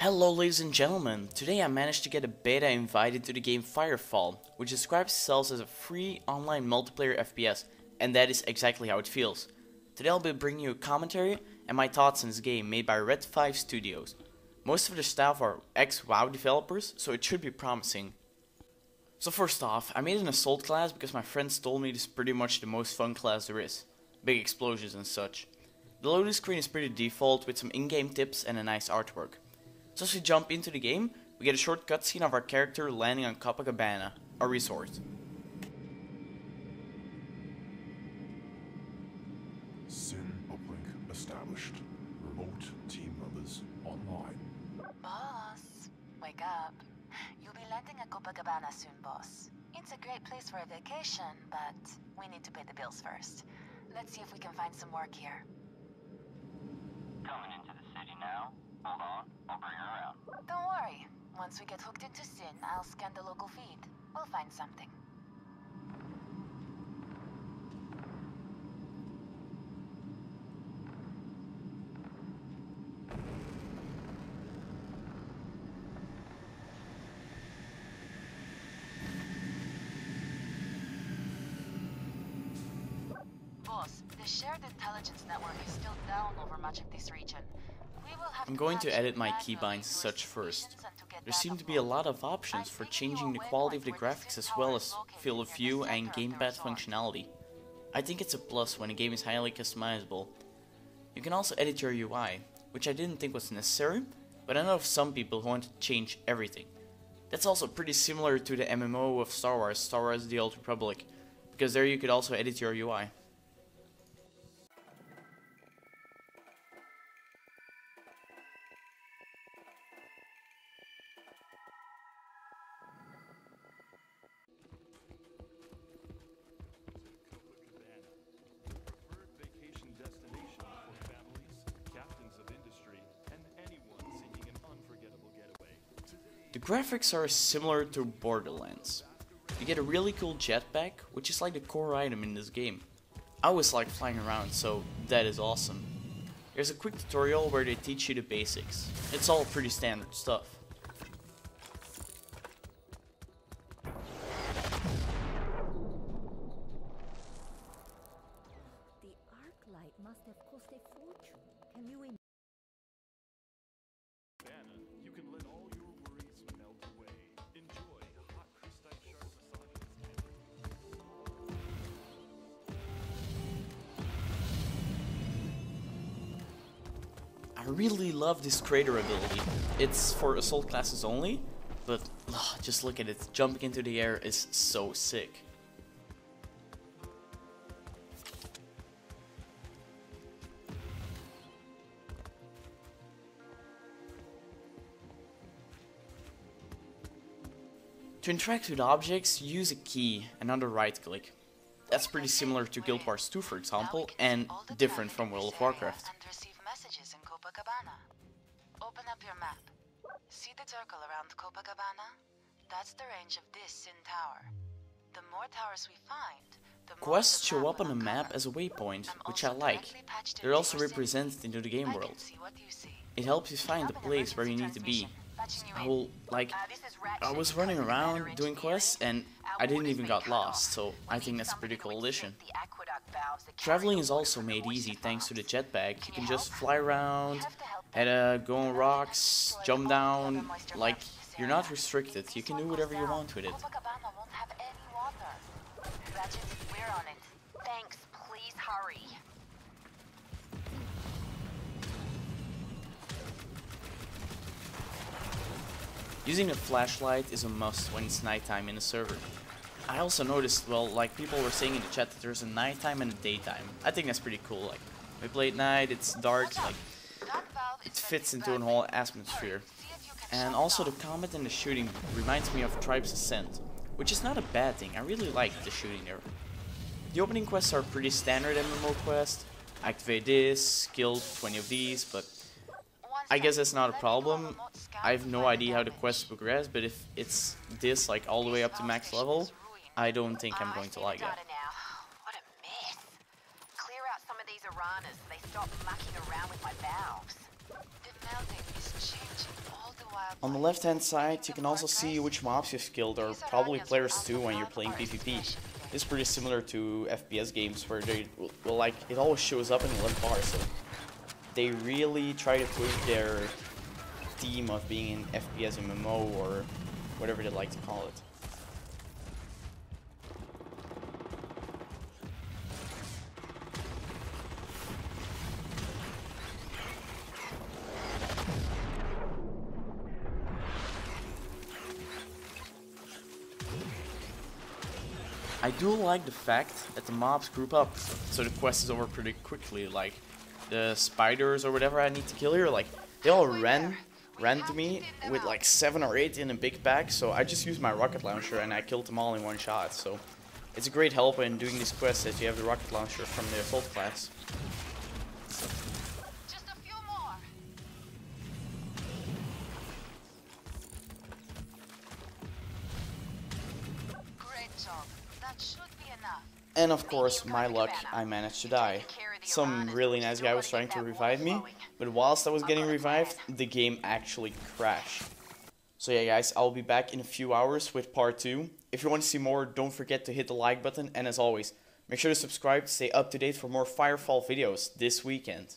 Hello ladies and gentlemen, today I managed to get a beta invite into the game Firefall, which describes itself as a free online multiplayer FPS, and that is exactly how it feels. Today I'll be bringing you a commentary and my thoughts on this game made by Red 5 Studios. Most of the staff are ex-WoW developers, so it should be promising. So first off, I made an assault class because my friends told me this is pretty much the most fun class there is. Big explosions and such. The loading screen is pretty default with some in-game tips and a nice artwork. So as we jump into the game, we get a short cutscene of our character landing on Copacabana, a resort. Sin uplink established. Remote team members online. Boss, wake up. You'll be landing at Copacabana soon, boss. It's a great place for a vacation, but we need to pay the bills first. Let's see if we can find some work here. Coming into the city now. Hold on, I'll bring her around. Don't worry. Once we get hooked into Sin, I'll scan the local feed. We'll find something. Boss, the shared intelligence network is still down over much of this region. I'm going to edit my keybinds and such first. There seem to be a lot of options for changing the quality of the graphics as well as field of view and gamepad functionality. I think it's a plus when a game is highly customizable. You can also edit your UI, which I didn't think was necessary, but I know of some people who want to change everything. That's also pretty similar to the MMO of Star Wars The Old Republic, because there you could also edit your UI. The graphics are similar to Borderlands. You get a really cool jetpack, which is like the core item in this game. I always like flying around, so that is awesome. There's a quick tutorial where they teach you the basics. It's all pretty standard stuff. The arc light must have cost a fortune. Can you imagine? You can let all your worries melt away. Enjoy hot crystite sharp massages. I really love this crater ability. It's for assault classes only, but just look at it. Jumping into the air is so sick. To interact with objects, use a key and under right click. That's pretty similar to Guild Wars 2 for example, and different from World of Warcraft. And receive messages in Copacabana. Open up your map. See the circle around Copacabana? That's the range of this Sin Tower. The more towers we find, the more Quests the show up will on the map uncover. as a waypoint, I'm which I also like. directly patched They're into also your city. represented into the game I can world. see what you see. It helps you find the place where you need to be. I was running around doing quests and I didn't even got lost, so I think that's a pretty cool addition. Traveling is also made easy thanks to the jetpack. You can just fly around, go on rocks, jump down, like you're not restricted. You can do whatever you want with it. Copacabana won't have any water. Ratchet, we're on it. Thanks, please hurry. Using a flashlight is a must when it's nighttime in a server. I also noticed, well, like people were saying in the chat that there's a nighttime and a daytime. I think that's pretty cool. Like, we play at night, it's dark, like it fits into a whole atmosphere. And also the combat and the shooting reminds me of Tribe's Ascent, which is not a bad thing. I really like the shooting there. The opening quests are pretty standard MMO quests. Activate this, kill 20 of these, but I guess that's not a problem. I have no idea how the quests progress, but if it's this like all the way up to max level, I don't think I'm going to like that. What a mess. Clear out some of these Iranas so they stop mucking around with my valves. The melting is changing all On the left hand side, you can also see which mobs you've killed, or probably players too when you're playing PvP. This is pretty similar to FPS games where they, well, like, it always shows up in the left bar, so they really try to push their theme of being an FPS MMO or whatever they like to call it. I do like the fact that the mobs group up, so the quest is over pretty quickly. Like the spiders or whatever I need to kill here, like they all ran to me with like 7 or 8 in a big pack. So I just used my rocket launcher and I killed them all in one shot. So it's a great help in doing these quests that you have the rocket launcher from the assault class. Just a few more. Great job. That should be enough. And of course, my luck, I managed to die. Some really nice guy was trying to revive me, but whilst I was getting revived, the game actually crashed. So yeah guys, I'll be back in a few hours with part 2. If you want to see more, don't forget to hit the like button, and as always, make sure to subscribe to stay up to date for more Firefall videos this weekend.